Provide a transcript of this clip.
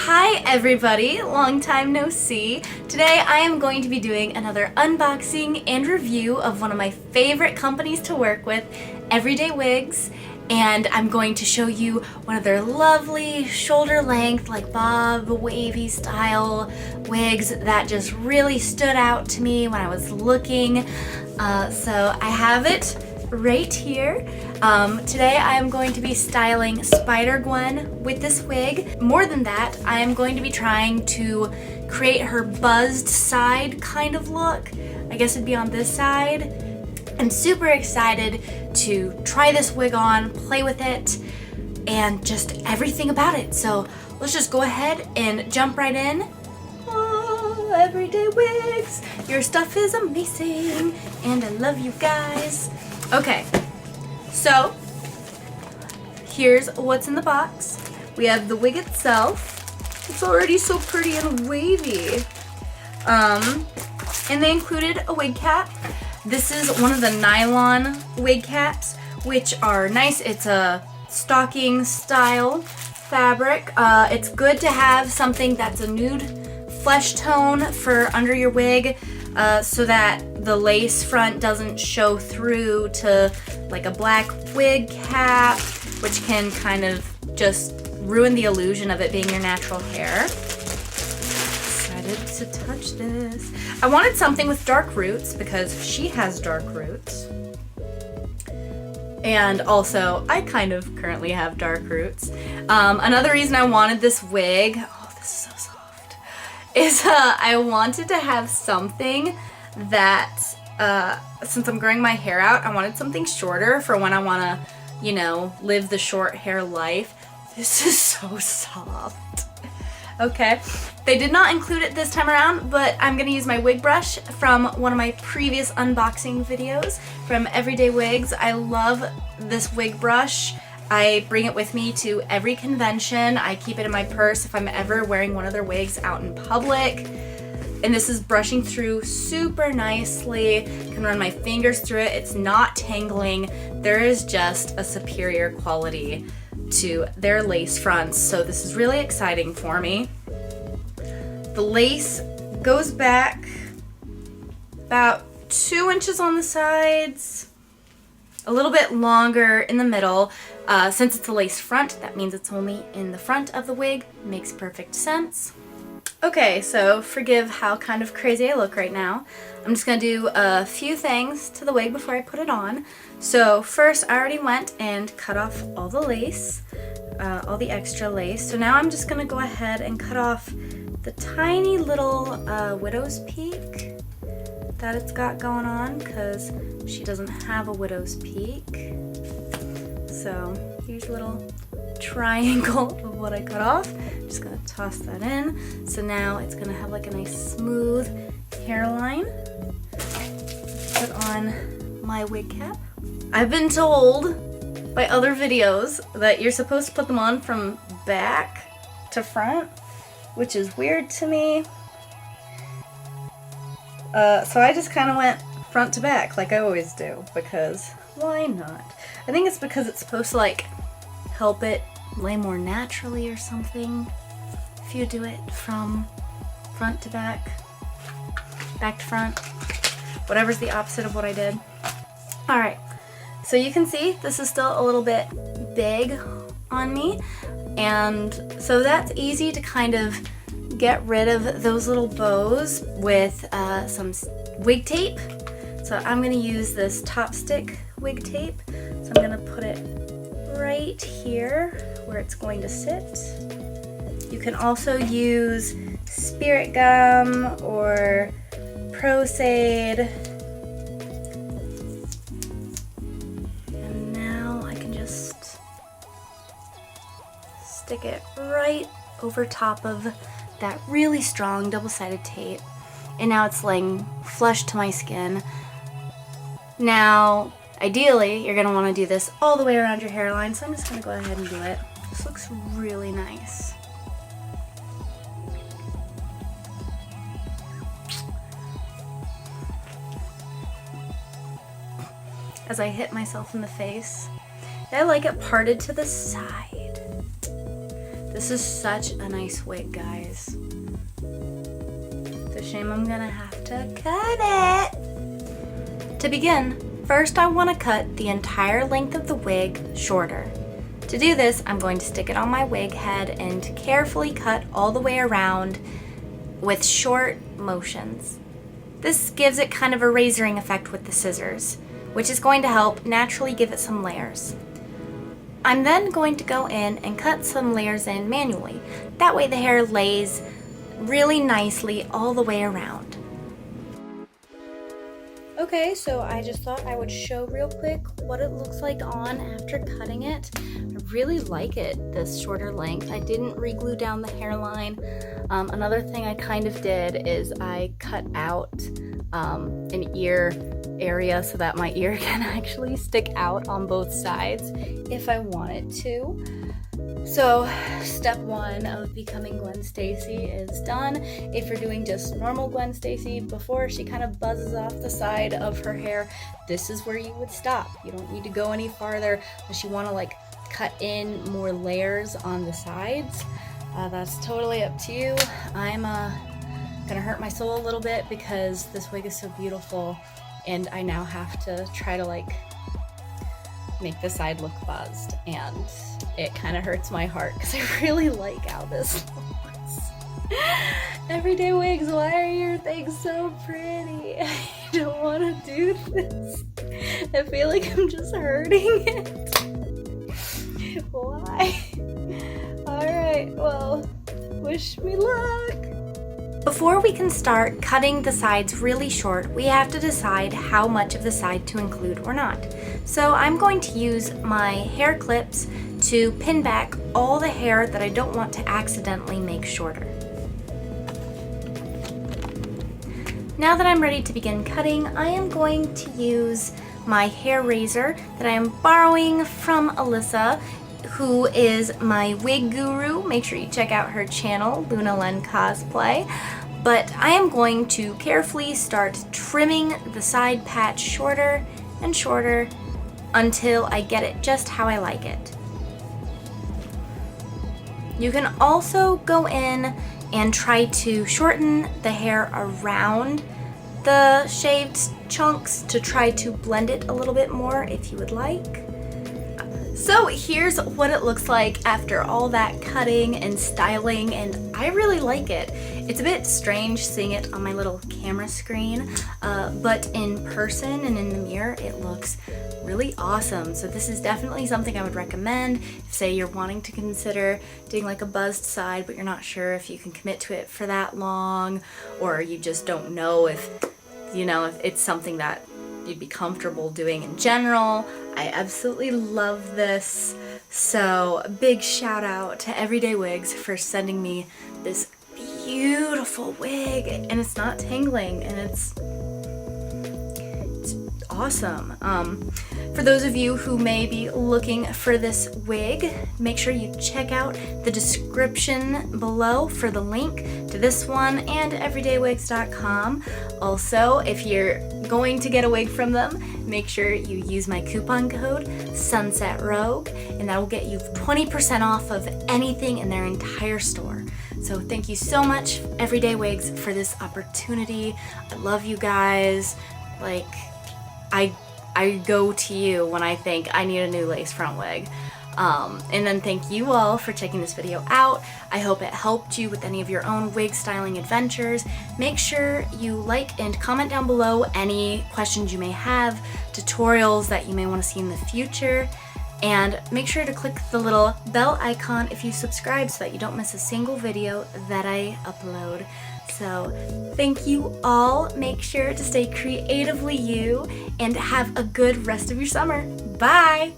Hi everybody, long time no see. Today I am going to be doing another unboxing and review of one of my favorite companies to work with, Everydaywigs, and I'm going to show you one of their lovely shoulder length, like bob, wavy style wigs that just really stood out to me when I was looking. So I have it right here. Today I am going to be styling Spider-Gwen with this wig. More than that, I am going to be trying to create her buzzed side kind of look. I guess it'd be on this side. I'm super excited to try this wig on, play with it, and just everything about it. So let's just go ahead and jump right in. Oh, Everydaywigs, your stuff is amazing, and I love you guys. Okay, so here's what's in the box. We have the wig itself. It's already so pretty and wavy. And they included a wig cap. This is one of the nylon wig caps, which are nice. It's a stocking style fabric. It's good to have something that's a nude flesh tone for under your wig, so that the lace front doesn't show through to like a black wig cap, which can kind of just ruin the illusion of it being your natural hair. Excited to touch this. I wanted something with dark roots because she has dark roots. And also, I kind of currently have dark roots. Another reason I wanted this wig, oh, this is so soft, is I wanted to have something that, since I'm growing my hair out, I wanted something shorter for when I want to, you know, live the short hair life. This is so soft. Okay, they did not include it this time around, but I'm going to use my wig brush from one of my previous unboxing videos from Everydaywigs. I love this wig brush. I bring it with me to every convention. I keep it in my purse if I'm ever wearing one of their wigs out in public. And this is brushing through super nicely. I can run my fingers through it. It's not tangling. There is just a superior quality to their lace fronts, so this is really exciting for me. The lace goes back about 2 inches on the sides, a little bit longer in the middle. Since it's a lace front, that means it's only in the front of the wig. Makes perfect sense. Okay, so forgive how kind of crazy I look right now. I'm just gonna do a few things to the wig before I put it on. So first, I already went and cut off all the lace, all the extra lace. So now I'm just gonna go ahead and cut off the tiny little widow's peak that it's got going on, because she doesn't have a widow's peak. So here's a little triangle of what I cut off. I'm just gonna toss that in. So now it's gonna have like a nice smooth hairline. Put on my wig cap. I've been told by other videos that you're supposed to put them on from back to front, which is weird to me. So I just kind of went front to back like I always do, because why not? I think it's because it's supposed to like help it lay more naturally or something if you do it from front to back, back to front, whatever's the opposite of what I did. Alright, so you can see this is still a little bit big on me, and so that's easy to kind of get rid of those little bows with some wig tape. So I'm going to use this Top Stick wig tape. So I'm going to put it right here where it's going to sit. You can also use spirit gum or Pro-Sade. And now I can just stick it right over top of that really strong double-sided tape. And now it's laying flush to my skin. Now, ideally, you're gonna wanna do this all the way around your hairline, so I'm just gonna go ahead and do it. This looks really nice. As I hit myself in the face, I like it parted to the side. This is such a nice wig, guys. It's a shame I'm gonna have to cut it. To begin, first I want to cut the entire length of the wig shorter. To do this, I'm going to stick it on my wig head and carefully cut all the way around with short motions. This gives it kind of a razoring effect with the scissors, which is going to help naturally give it some layers. I'm then going to go in and cut some layers in manually. That way the hair lays really nicely all the way around. Okay, so I just thought I would show real quick what it looks like on after cutting it. I really like it, this shorter length. I didn't re-glue down the hairline. Another thing I kind of did is I cut out an ear area so that my ear can actually stick out on both sides if I want it to. So step one of becoming Gwen Stacy is done. If you're doing just normal Gwen Stacy before she kind of buzzes off the side of her hair, this is where you would stop. You don't need to go any farther unless you want to like cut in more layers on the sides. That's totally up to you. I'm gonna hurt my soul a little bit because this wig is so beautiful and I now have to try to like make the side look buzzed, and it kind of hurts my heart because I really like how this looks. Everyday wigs, why are your things so pretty? I don't want to do this. I feel like I'm just hurting it. Why? Alright, well, wish me luck. Before we can start cutting the sides really short, we have to decide how much of the side to include or not. So I'm going to use my hair clips to pin back all the hair that I don't want to accidentally make shorter. Now that I'm ready to begin cutting, I am going to use my hair razor that I am borrowing from Alyssa, who is my wig guru. Make sure you check out her channel, Lunalen Cosplay. But I am going to carefully start trimming the side patch shorter and shorter until I get it just how I like it. You can also go in and try to shorten the hair around the shaved chunks to try to blend it a little bit more if you would like. So here's what it looks like after all that cutting and styling, and I really like it. It's a bit strange seeing it on my little camera screen, but in person and in the mirror it looks really awesome. So this is definitely something I would recommend if, say, you're wanting to consider doing like a buzzed side but you're not sure if you can commit to it for that long, or you just don't know if, you know, if it's something that you'd be comfortable doing in general. I absolutely love this. So big shout out to Everydaywigs for sending me this beautiful wig, and it's not tangling, and it's awesome. For those of you who may be looking for this wig, make sure you check out the description below for the link to this one and everydaywigs.com. Also, if you're going to get a wig from them, make sure you use my coupon code SunsetRogue, and that will get you 20% off of anything in their entire store. So thank you so much, Everydaywigs, for this opportunity. I love you guys. Like, I go to you when I think I need a new lace front wig. And then thank you all for checking this video out. I hope it helped you with any of your own wig styling adventures. Make sure you like and comment down below any questions you may have, tutorials that you may want to see in the future, and make sure to click the little bell icon if you subscribe so that you don't miss a single video that I upload. So thank you all. Make sure to stay creatively you and have a good rest of your summer. Bye!